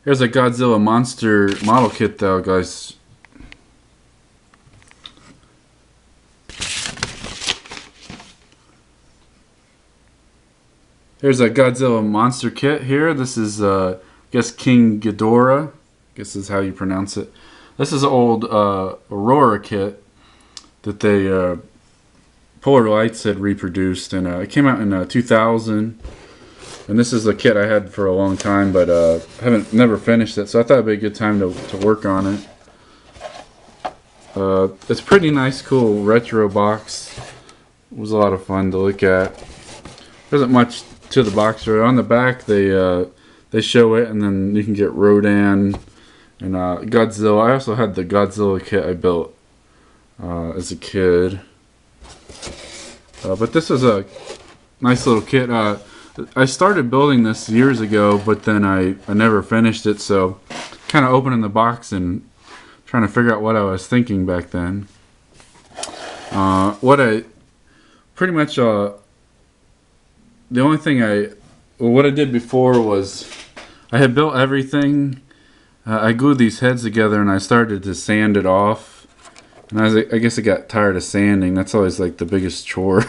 Here's a Godzilla monster model kit though, guys. Here's a Godzilla monster kit here. This is, I guess, King Ghidorah. I guess is how you pronounce it. This is an old Aurora kit that they Polar Lights had reproduced, and it came out in 2000. And this is a kit I had for a long time, but never finished it. So I thought it'd be a good time to work on it. It's a pretty nice, cool retro box. It was a lot of fun to look at. There isn't much to the box. Right on the back, they show it, and then you can get Rodan and Godzilla. I also had the Godzilla kit I built as a kid. But this is a nice little kit. I started building this years ago, but then I never finished it, so kind of opening the box and trying to figure out what I was thinking back then. What I did before was I had built everything. I glued these heads together and I started to sand it off. And I guess I got tired of sanding. That's always like the biggest chore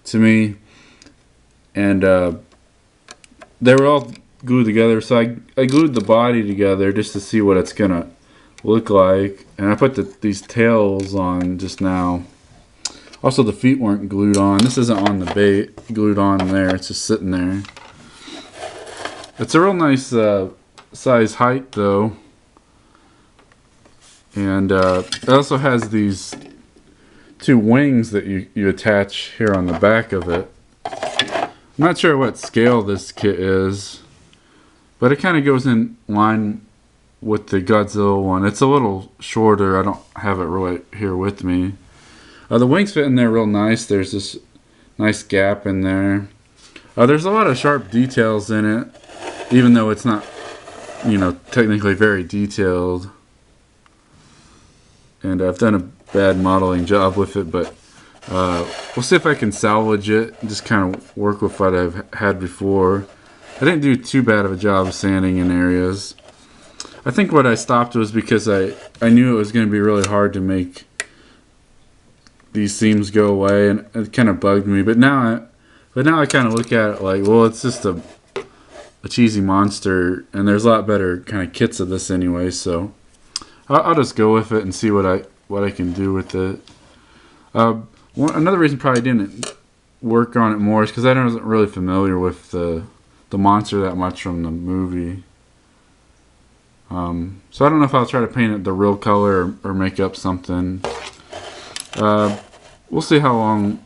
to me. And they were all glued together, so I glued the body together just to see what it's gonna look like. And I put these tails on just now. Also, the feet weren't glued on. This isn't on the bait glued on there. It's just sitting there. It's a real nice size height though. And it also has these two wings that you attach here on the back of it. I'm not sure what scale this kit is, but it kind of goes in line with the Godzilla one. It's a little shorter. I don't have it right here with me. The wings fit in there real nice. There's this nice gap in there. There's a lot of sharp details in it, even though it's not, technically very detailed. And I've done a bad modeling job with it, but we'll see if I can salvage it and just kind of work with what I've had before. I didn't do too bad of a job of sanding in areas. I think what I stopped was because I knew it was going to be really hard to make these seams go away, and it kind of bugged me. But now I kind of look at it like, well, it's just a cheesy monster, and there's a lot better kind of kits of this anyway. So I'll just go with it and see what I can do with it. Another reason probably didn't work on it more is because I wasn't really familiar with the monster that much from the movie. So I don't know if I'll try to paint it the real color or make up something. We'll see how long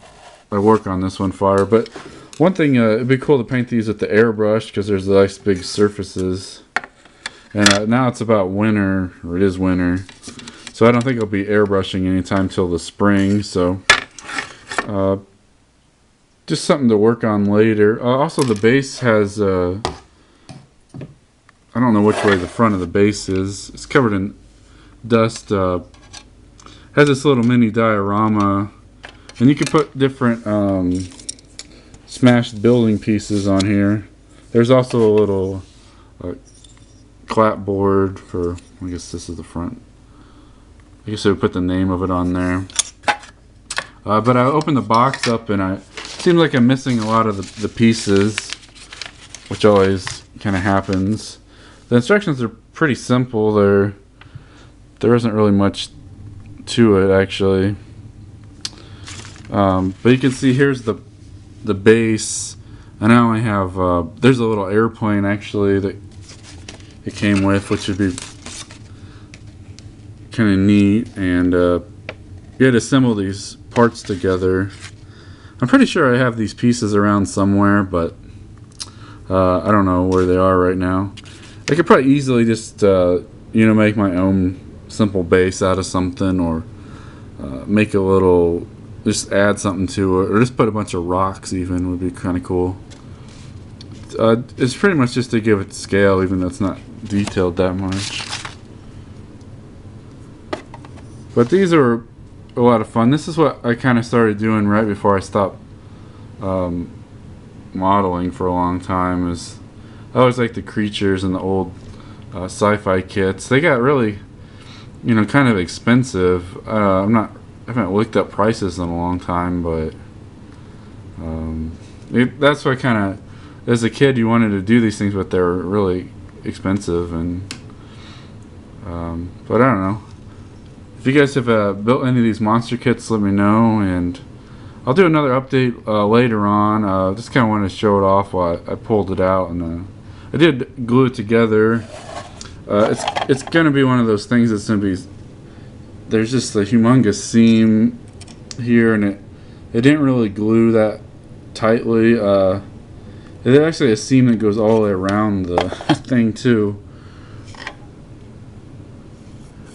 I work on this one for. But one thing, it'd be cool to paint these with the airbrush because there's nice big surfaces. And now it's about winter, or it is winter. So I don't think I'll be airbrushing anytime till the spring. So just something to work on later. Also, the base has, I don't know which way the front of the base is. It's covered in dust. Has this little mini diorama. And you can put different smashed building pieces on here. There's also a little clapboard for, I guess this is the front. I guess I would put the name of it on there. But I opened the box up and it seems like I'm missing a lot of the pieces, which always kind of happens. The instructions are pretty simple. There isn't really much to it actually. But you can see here's the base, and I only have there's a little airplane actually that it came with, which would be kind of neat. And you had to assemble these parts together. I'm pretty sure I have these pieces around somewhere, but I don't know where they are right now. I could probably easily just make my own simple base out of something, or make a little, just add something to it, or just put a bunch of rocks even would be kind of cool. It's pretty much just to give it scale, even though it's not detailed that much. But these are a lot of fun. This is what I kind of started doing right before I stopped modeling for a long time. I always like the creatures and the old sci-fi kits. They got really, kind of expensive. I haven't looked up prices in a long time, but that's what kind of, as a kid, you wanted to do these things, but they're really expensive. And but I don't know. If you guys have built any of these monster kits, let me know, and I'll do another update later on. Just kind of wanted to show it off while I pulled it out, and I did glue it together. It's gonna be one of those things that's gonna be. There's just a humongous seam here, and it didn't really glue that tightly. There's actually a seam that goes all the way around the thing too,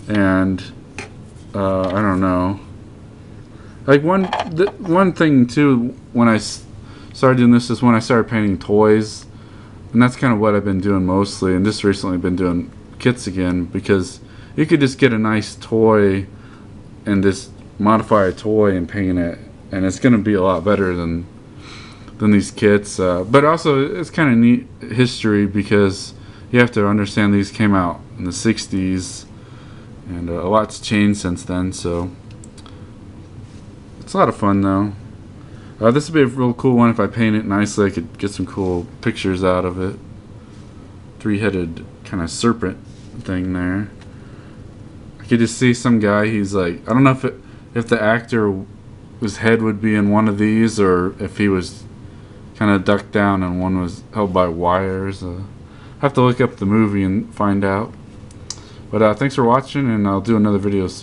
and I don't know. Like one thing too, when I started doing this is when I started painting toys, and that's kind of what I've been doing mostly, and just recently been doing kits again, because you could just get a nice toy and just modify a toy and paint it, and it's going to be a lot better than these kits. But also it's kind of neat history, because you have to understand these came out in the 60s, and a lot's changed since then, so it's a lot of fun though. This would be a real cool one. If I paint it nicely, I could get some cool pictures out of it. Three-headed kind of serpent thing there. I could just see some guy, he's like, I don't know if the actor, his head would be in one of these, or if he was kind of ducked down and one was held by wires. I have to look up the movie and find out. But thanks for watching, and I'll do another video soon.